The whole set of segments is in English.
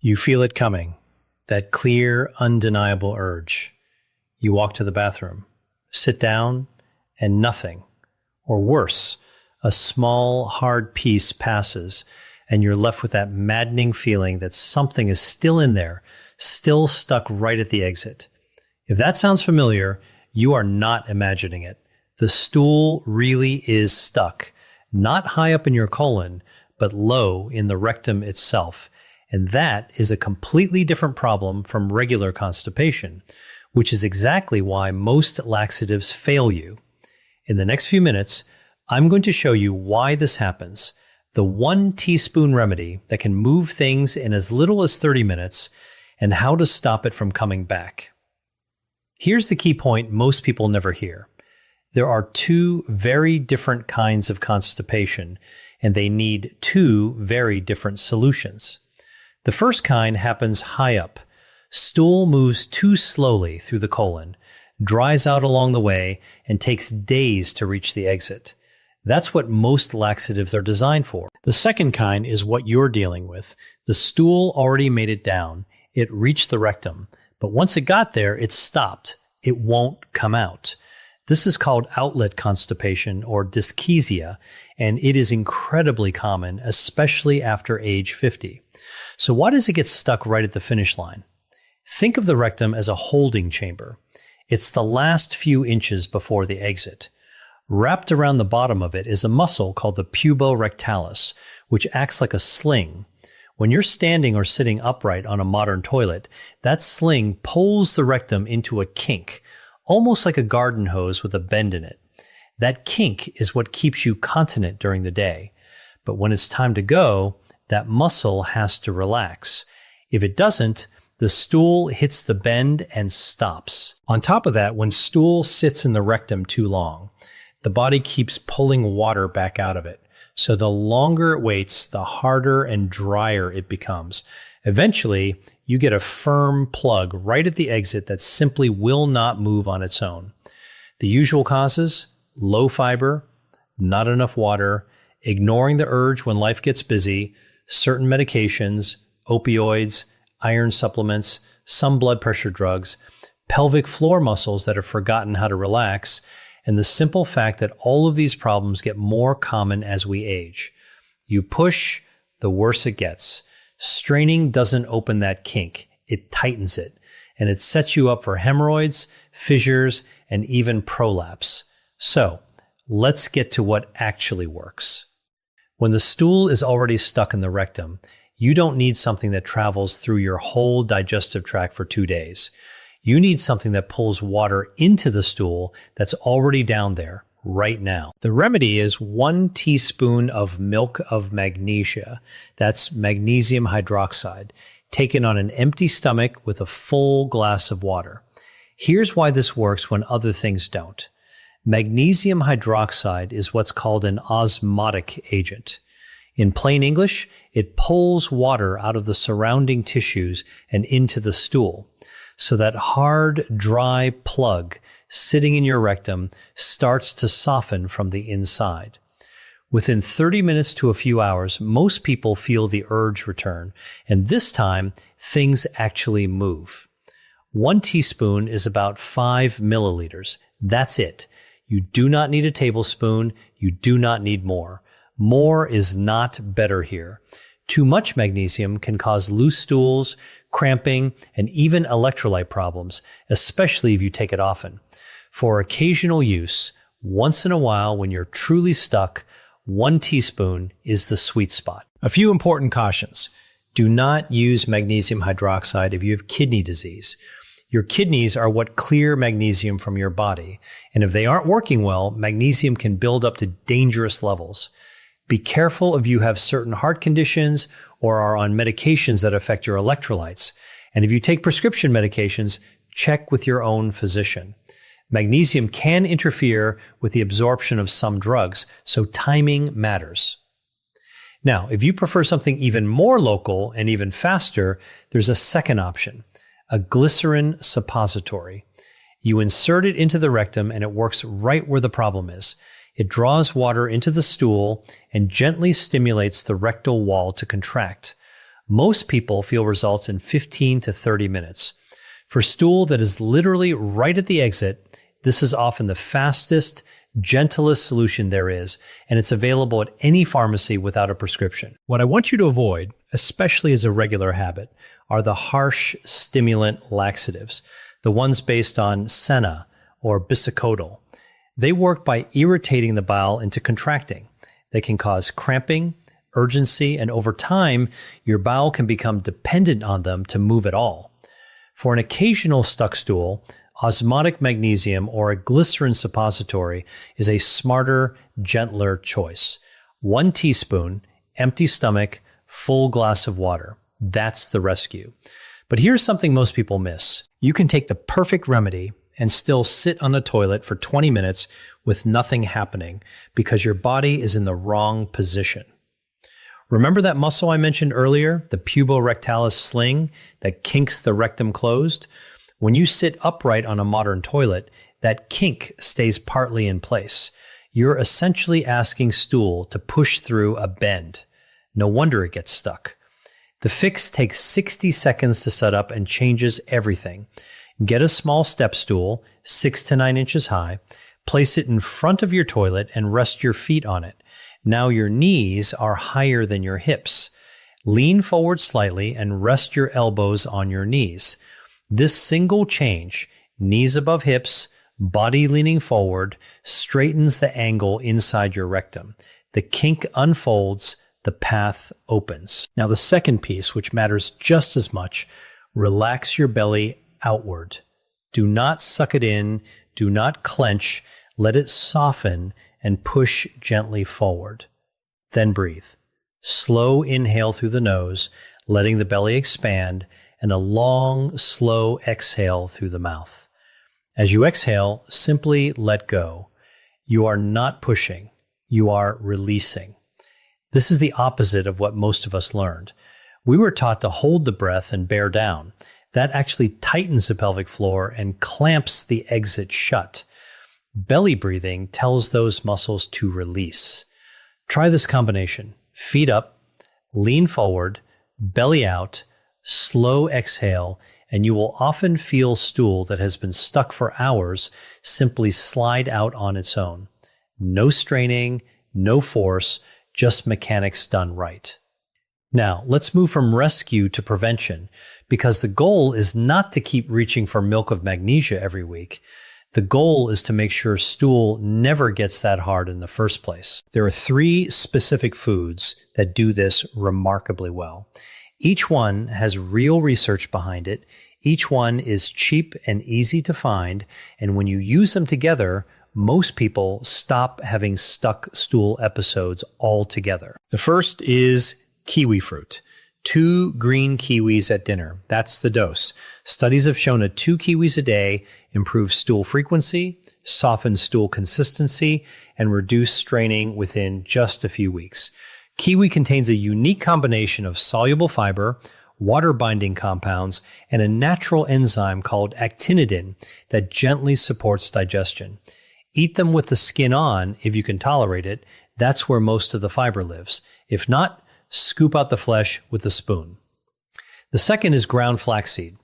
You feel it coming, that clear, undeniable urge. You walk to the bathroom, sit down, and nothing. Or worse, a small, hard piece passes, and you're left with that maddening feeling that something is still in there, still stuck right at the exit. If that sounds familiar, you are not imagining it. The stool really is stuck, not high up in your colon, but low in the rectum itself. And that is a completely different problem from regular constipation, which is exactly why most laxatives fail you. In the next few minutes, I'm going to show you why this happens, the 1 teaspoon remedy that can move things in as little as 30 minutes, and how to stop it from coming back. Here's the key point most people never hear. There are 2 very different kinds of constipation, and they need 2 very different solutions. The first kind happens high up. Stool moves too slowly through the colon, dries out along the way, and takes days to reach the exit. That's what most laxatives are designed for. The second kind is what you're dealing with. The stool already made it down. It reached the rectum, but once it got there, it stopped. It won't come out. This is called outlet constipation or dyschezia, and it is incredibly common, especially after age 50. So why does it get stuck right at the finish line? Think of the rectum as a holding chamber. It's the last few inches before the exit. Wrapped around the bottom of it is a muscle called the puborectalis, which acts like a sling. When you're standing or sitting upright on a modern toilet, that sling pulls the rectum into a kink, almost like a garden hose with a bend in it. That kink is what keeps you continent during the day. But when it's time to go, that muscle has to relax. If it doesn't, the stool hits the bend and stops. On top of that, when stool sits in the rectum too long, the body keeps pulling water back out of it. So the longer it waits, the harder and drier it becomes. Eventually, you get a firm plug right at the exit that simply will not move on its own. The usual causes: low fiber, not enough water, ignoring the urge when life gets busy, certain medications, opioids, iron supplements, some blood pressure drugs, pelvic floor muscles that have forgotten how to relax, and the simple fact that all of these problems get more common as we age. You push, the worse it gets. Straining doesn't open that kink, it tightens it, and it sets you up for hemorrhoids, fissures, and even prolapse. So, let's get to what actually works. When the stool is already stuck in the rectum, you don't need something that travels through your whole digestive tract for 2 days. You need something that pulls water into the stool that's already down there right now. The remedy is 1 teaspoon of milk of magnesia. That's magnesium hydroxide, taken on an empty stomach with a full glass of water. Here's why this works when other things don't. Magnesium hydroxide is what's called an osmotic agent. In plain English, it pulls water out of the surrounding tissues and into the stool. So that hard, dry plug sitting in your rectum starts to soften from the inside. Within 30 minutes to a few hours, most people feel the urge return, and this time, things actually move. 1 teaspoon is about 5 milliliters. That's it. You do not need a tablespoon. You do not need more. More is not better here. Too much magnesium can cause loose stools, cramping, and even electrolyte problems, especially if you take it often. For occasional use, once in a while when you're truly stuck, 1 teaspoon is the sweet spot. A few important cautions. Do not use magnesium hydroxide if you have kidney disease. Your kidneys are what clear magnesium from your body, and if they aren't working well, magnesium can build up to dangerous levels. Be careful if you have certain heart conditions or are on medications that affect your electrolytes. And if you take prescription medications, check with your own physician. Magnesium can interfere with the absorption of some drugs, so timing matters. Now, if you prefer something even more local and even faster, there's a second option, a glycerin suppository. You insert it into the rectum and it works right where the problem is. It draws water into the stool and gently stimulates the rectal wall to contract. Most people feel results in 15 to 30 minutes. For stool that is literally right at the exit, this is often the fastest, gentlest solution there is, and it's available at any pharmacy without a prescription. What I want you to avoid, especially as a regular habit, are the harsh stimulant laxatives, the ones based on senna or bisacodyl. They work by irritating the bowel into contracting. They can cause cramping, urgency, and over time, your bowel can become dependent on them to move at all. For an occasional stuck stool, osmotic magnesium or a glycerin suppository is a smarter, gentler choice. 1 teaspoon, empty stomach, full glass of water. That's the rescue. But here's something most people miss. You can take the perfect remedy and still sit on the toilet for 20 minutes with nothing happening because your body is in the wrong position. Remember that muscle I mentioned earlier, the puborectalis sling that kinks the rectum closed? When you sit upright on a modern toilet, that kink stays partly in place. You're essentially asking stool to push through a bend. No wonder it gets stuck. The fix takes 60 seconds to set up and changes everything. Get a small step stool, 6 to 9 inches high, place it in front of your toilet and rest your feet on it. Now your knees are higher than your hips. Lean forward slightly and rest your elbows on your knees. This single change, knees above hips, body leaning forward, straightens the angle inside your rectum. The kink unfolds, the path opens. Now the second piece, which matters just as much, relax your belly outward. Do not suck it in, do not clench, let it soften and push gently forward. Then breathe. Slow inhale through the nose, letting the belly expand, and a long, slow exhale through the mouth. As you exhale, simply let go. You are not pushing, you are releasing. This is the opposite of what most of us learned. We were taught to hold the breath and bear down. That actually tightens the pelvic floor and clamps the exit shut. Belly breathing tells those muscles to release. Try this combination. Feet up, lean forward, belly out, slow exhale, and you will often feel stool that has been stuck for hours simply slide out on its own. No straining, no force, just mechanics done right. Now, let's move from rescue to prevention, because the goal is not to keep reaching for milk of magnesia every week. The goal is to make sure stool never gets that hard in the first place. There are 3 specific foods that do this remarkably well. Each one has real research behind it. Each one is cheap and easy to find. And when you use them together, most people stop having stuck stool episodes altogether. The first is kiwi fruit. 2 green kiwis at dinner. That's the dose. Studies have shown that 2 kiwis a day improves stool frequency, softens stool consistency, and reduce straining within just a few weeks. Kiwi contains a unique combination of soluble fiber, water-binding compounds, and a natural enzyme called actinidin that gently supports digestion. Eat them with the skin on if you can tolerate it. That's where most of the fiber lives. If not, scoop out the flesh with a spoon. The second is ground flaxseed.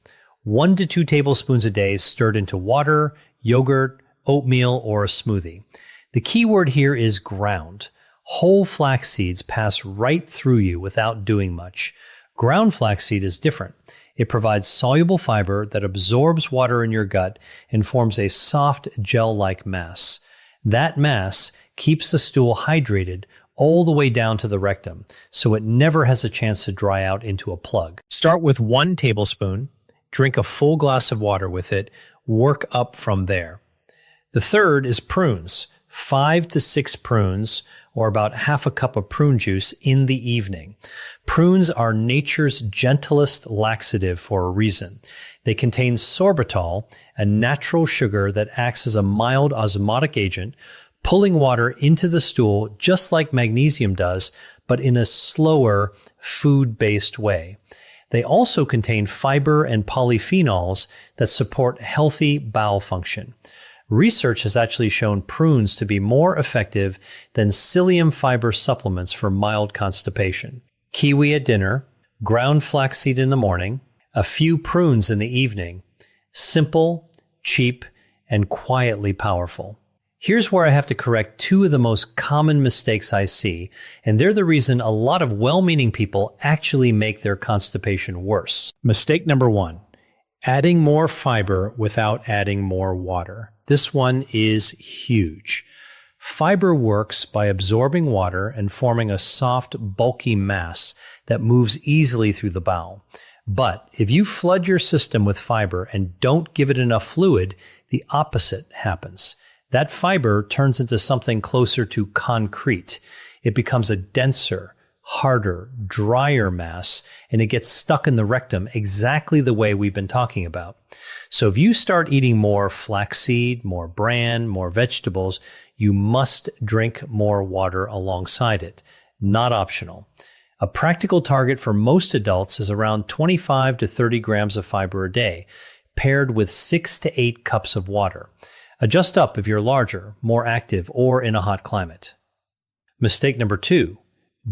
1 to 2 tablespoons a day stirred into water, yogurt, oatmeal, or a smoothie. The key word here is ground. Whole flax seeds pass right through you without doing much. Ground flaxseed is different. It provides soluble fiber that absorbs water in your gut and forms a soft gel-like mass. That mass keeps the stool hydrated all the way down to the rectum, so it never has a chance to dry out into a plug. Start with 1 tablespoon, drink a full glass of water with it, work up from there. The third is prunes. 5 to 6 prunes, or about half a cup of prune juice in the evening. Prunes are nature's gentlest laxative for a reason. They contain sorbitol, a natural sugar that acts as a mild osmotic agent, pulling water into the stool just like magnesium does, but in a slower, food-based way. They also contain fiber and polyphenols that support healthy bowel function. Research has actually shown prunes to be more effective than psyllium fiber supplements for mild constipation. Kiwi at dinner, ground flaxseed in the morning, a few prunes in the evening. Simple, cheap, and quietly powerful. Here's where I have to correct two of the most common mistakes I see, and they're the reason a lot of well-meaning people actually make their constipation worse. Mistake number one, adding more fiber without adding more water. This one is huge. Fiber works by absorbing water and forming a soft, bulky mass that moves easily through the bowel. But if you flood your system with fiber and don't give it enough fluid, the opposite happens. That fiber turns into something closer to concrete. It becomes a denser, harder, drier mass, and it gets stuck in the rectum exactly the way we've been talking about. So if you start eating more flaxseed, more bran, more vegetables, you must drink more water alongside it. Not optional. A practical target for most adults is around 25 to 30 grams of fiber a day, paired with 6 to 8 cups of water. Adjust up if you're larger, more active, or in a hot climate. Mistake number two,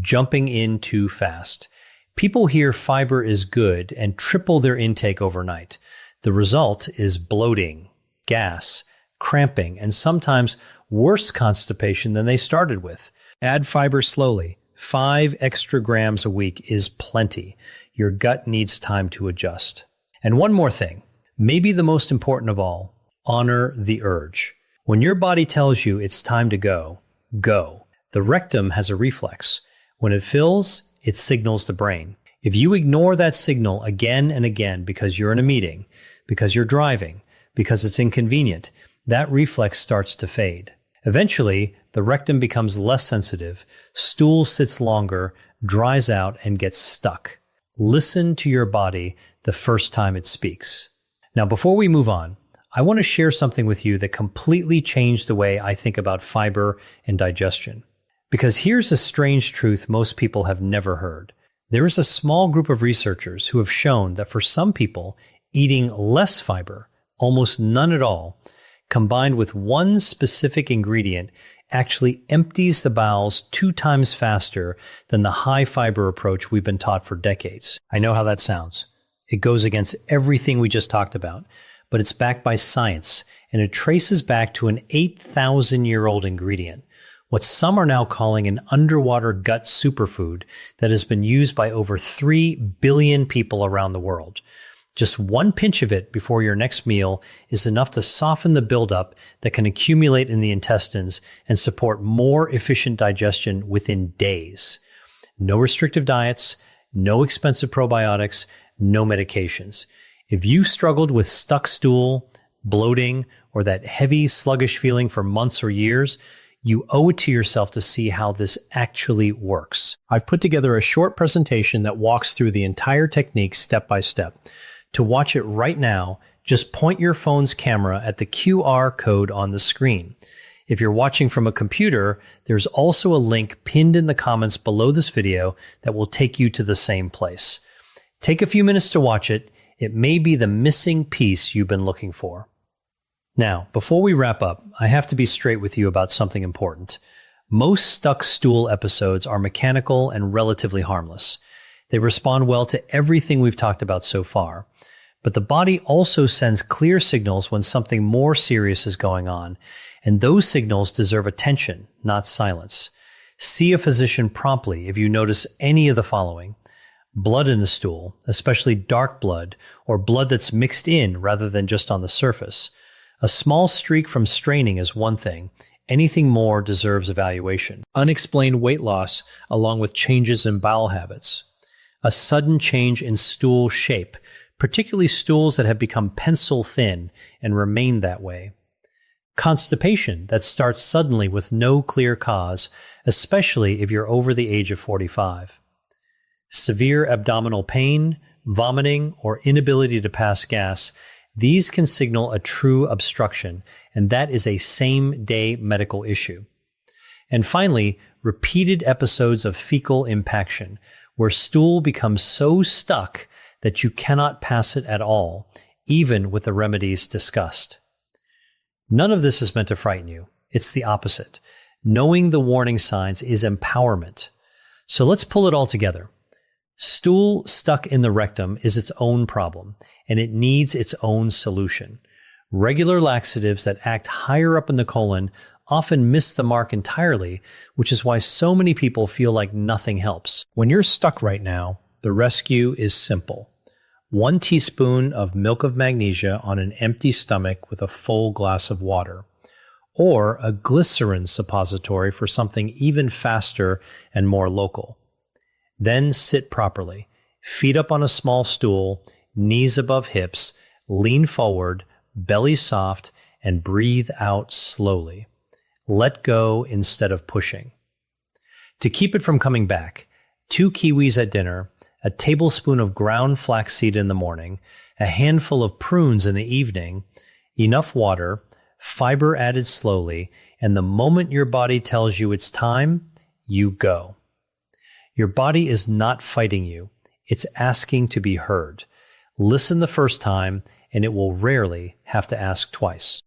jumping in too fast. People hear fiber is good and triple their intake overnight. The result is bloating, gas, cramping, and sometimes worse constipation than they started with. Add fiber slowly. 5 extra grams a week is plenty. Your gut needs time to adjust. And one more thing, maybe the most important of all, honor the urge. When your body tells you it's time to go, go. The rectum has a reflex. When it fills, it signals the brain. If you ignore that signal again and again because you're in a meeting, because you're driving, because it's inconvenient, that reflex starts to fade. Eventually, the rectum becomes less sensitive, stool sits longer, dries out, and gets stuck. Listen to your body the first time it speaks. Now, before we move on, I want to share something with you that completely changed the way I think about fiber and digestion. Because here's a strange truth most people have never heard. There is a small group of researchers who have shown that for some people, eating less fiber, almost none at all, combined with one specific ingredient, actually empties the bowels 2 times faster than the high fiber approach we've been taught for decades. I know how that sounds. It goes against everything we just talked about, but it's backed by science, and it traces back to an 8,000-year-old ingredient, what some are now calling an underwater gut superfood that has been used by over 3 billion people around the world. Just one pinch of it before your next meal is enough to soften the buildup that can accumulate in the intestines and support more efficient digestion within days. No restrictive diets, no expensive probiotics, no medications. If you struggled with stuck stool, bloating, or that heavy, sluggish feeling for months or years, you owe it to yourself to see how this actually works. I've put together a short presentation that walks through the entire technique step by step. To watch it right now, just point your phone's camera at the QR code on the screen. If you're watching from a computer, there's also a link pinned in the comments below this video that will take you to the same place. Take a few minutes to watch it. It may be the missing piece you've been looking for. Now, before we wrap up, I have to be straight with you about something important. Most stuck stool episodes are mechanical and relatively harmless. They respond well to everything we've talked about so far. But the body also sends clear signals when something more serious is going on, and those signals deserve attention, not silence. See a physician promptly if you notice any of the following: blood in the stool, especially dark blood, or blood that's mixed in rather than just on the surface. A small streak from straining is one thing. Anything more deserves evaluation. Unexplained weight loss, along with changes in bowel habits. A sudden change in stool shape, particularly stools that have become pencil thin and remain that way. Constipation that starts suddenly with no clear cause, especially if you're over the age of 45. Severe abdominal pain, vomiting, or inability to pass gas. These can signal a true obstruction, and that is a same-day medical issue. And finally, repeated episodes of fecal impaction, where stool becomes so stuck that you cannot pass it at all, even with the remedies discussed. None of this is meant to frighten you. It's the opposite. Knowing the warning signs is empowerment. So let's pull it all together. Stool stuck in the rectum is its own problem, and it needs its own solution. Regular laxatives that act higher up in the colon often miss the mark entirely, which is why so many people feel like nothing helps. When you're stuck right now, the rescue is simple. 1 teaspoon of milk of magnesia on an empty stomach with a full glass of water, or a glycerin suppository for something even faster and more local. Then sit properly, feet up on a small stool, knees above hips, lean forward, belly soft, and breathe out slowly. Let go instead of pushing. To keep it from coming back, 2 kiwis at dinner, a tablespoon of ground flaxseed in the morning, a handful of prunes in the evening, enough water, fiber added slowly, and the moment your body tells you it's time, you go. Your body is not fighting you. It's asking to be heard. Listen the first time, and it will rarely have to ask twice.